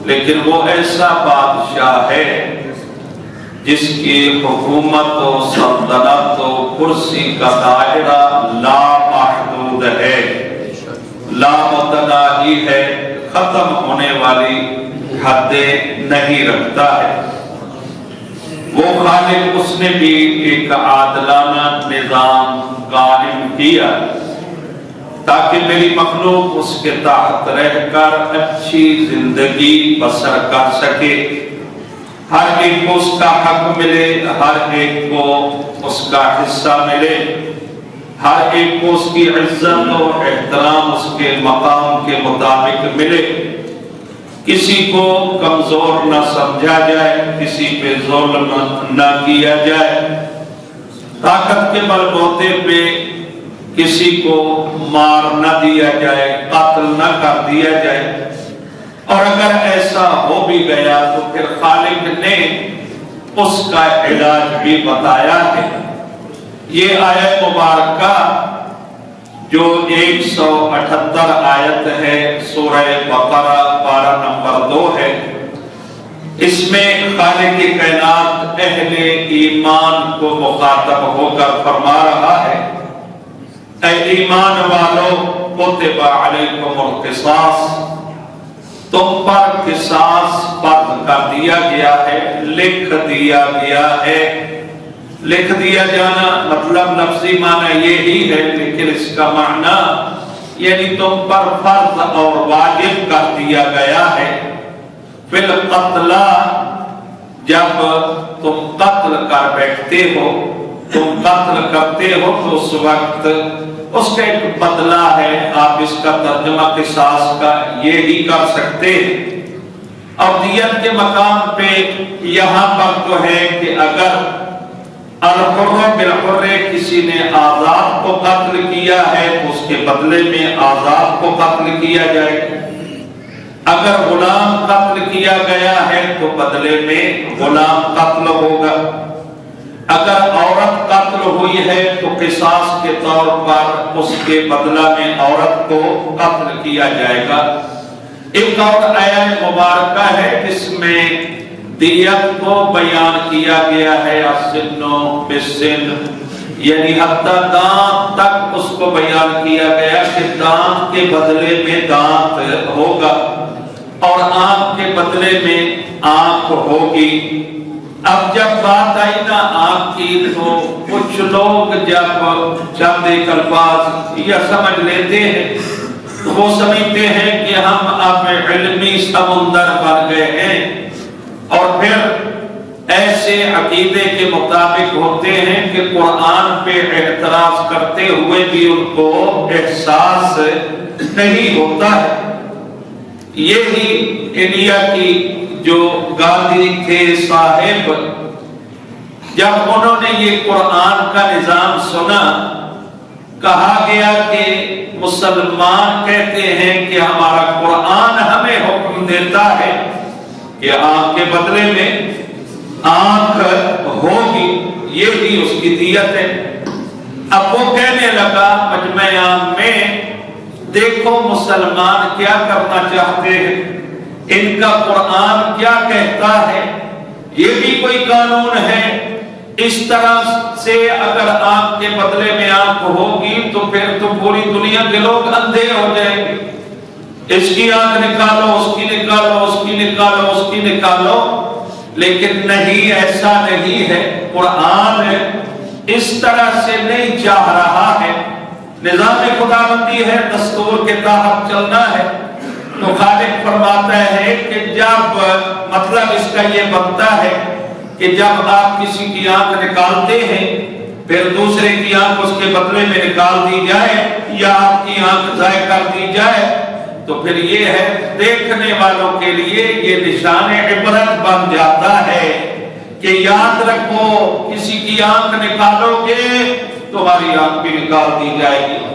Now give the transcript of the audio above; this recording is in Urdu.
لیکن وہ ایسا بادشاہ ہے جس کی حکومت و سلطنت و کرسی کا دائرہ لامحدود ہے، لامتناہی ہے، ختم ہونے والی حدیں نہیں رکھتا ہے۔ وہ خالق، اس نے بھی ایک عادلانہ نظام قائم کیا تاکہ میری مخلوق اس کے تحت رہ کر اچھی زندگی بسر کر سکے، ہر ایک کو اس کا حق ملے، ہر ایک کو اس کا حصہ ملے، ہر ایک کو اس کی عزت و احترام اس کے مقام کے مطابق ملے، کسی کو کمزور نہ سمجھا جائے، کسی پہ ظلم نہ کیا جائے، طاقت کے بل بوتے پہ کسی کو مار نہ دیا جائے، قتل نہ کر دیا جائے۔ اور اگر ایسا ہو بھی گیا تو پھر خالق نے اس کا علاج بھی بتایا ہے۔ یہ آیت مبارکہ جو 178 آیت ہے سورہ بقرہ پارہ نمبر 2 ہے، اس میں خالق کائنات اہل ایمان کو مخاطب ہو کر فرما رہا ہے، اے ایمان والو کتب علیکم القصاص، تم پر قصاص فرض کر دیا گیا ہے، لکھ دیا گیا ہے۔ لکھ دیا جانا مطلب لفظی معنی یہی ہے، لیکن اس کا معنی یعنی تم پر فرض اور واجب کر دیا گیا ہے۔ فی القتل، جب تم قتل کر بیٹھتے ہو، تم قتل کرتے ہو تو اس وقت اس کا ایک بدلہ ہے، آپ اس کا ترجمہ قصاص کا یہی کر سکتے ہیں۔ اور دیت کے مقام پہ یہاں پر تو ہے کہ اگر الحر بالحر کسی نے آزاد کو قتل کیا ہے تو اس کے بدلے میں آزاد کو قتل کیا جائے، اگر غلام قتل کیا گیا ہے تو بدلے میں غلام قتل ہوگا، اگر عورت قتل ہوئی ہے تو قصاص کے طور پر اس کے بدلہ میں عورت کو قتل کیا جائے گا۔ ایک اور آیت مبارکہ ہے جس میں دیت کو بیان کیا گیا ہے، السن بالسن، یعنی حتی دانت تک اس کو بیان کیا گیا کہ دانت کے بدلے میں دانت ہوگا اور آنکھ کے بدلے میں آنکھ ہوگی۔ اب جب بات آئی نا آنکھ کی تو کچھ لوگ جب چند ایک الفاظ یہ سمجھ لیتے ہیں تو وہ سمجھتے ہیں کہ ہم اب علمی سمندر بن گئے ہیں، اور پھر ایسے عقیدے کے مطابق ہوتے ہیں کہ قرآن پہ اعتراض کرتے ہوئے بھی ان کو احساس نہیں ہوتا ہے۔ یہی انڈیا کی جو گاندھی تھے صاحب، جب انہوں نے یہ قرآن کا نظام سنا، کہا گیا کہ مسلمان کہتے ہیں کہ ہمارا قرآن ہمیں حکم دیتا ہے کہ آنکھ کے بدلے میں آنکھ ہوگی، یہ بھی اس کی دیت ہے۔ اب وہ کہنے لگا مجمع عام میں، دیکھو مسلمان کیا کرنا چاہتے ہیں، ان کا قرآن کیا کہتا ہے، یہ بھی کوئی قانون ہے۔ اس طرح سے اگر آنکھ کے بدلے میں آنکھ ہوگی تو پھر تو پوری دنیا کے لوگ اندھے ہو جائیں گے، اس کی آنکھ نکالو، اس کی نکالو، اس کی نکالو، اس کی نکالو۔ لیکن نہیں، ایسا نہیں ہے، قرآن اس طرح سے نہیں چاہ رہا ہے، نظام خداوندی ہے، دستور کے تحت چلنا ہے۔ تو خالق فرماتا ہے کہ جب مطلب اس کا یہ بنتا ہے کہ جب آپ کسی کی آنکھ نکالتے ہیں پھر دوسرے کی آنکھ اس کے بدلے میں نکال دی جائے یا آپ کی آنکھ ضائع کر دی جائے تو پھر یہ ہے دیکھنے والوں کے لیے یہ نشان عبرت بن جاتا ہے کہ یاد رکھو کسی کی آنکھ نکالو گے تمہاری آنکھ بھی نکال دی جائے گی۔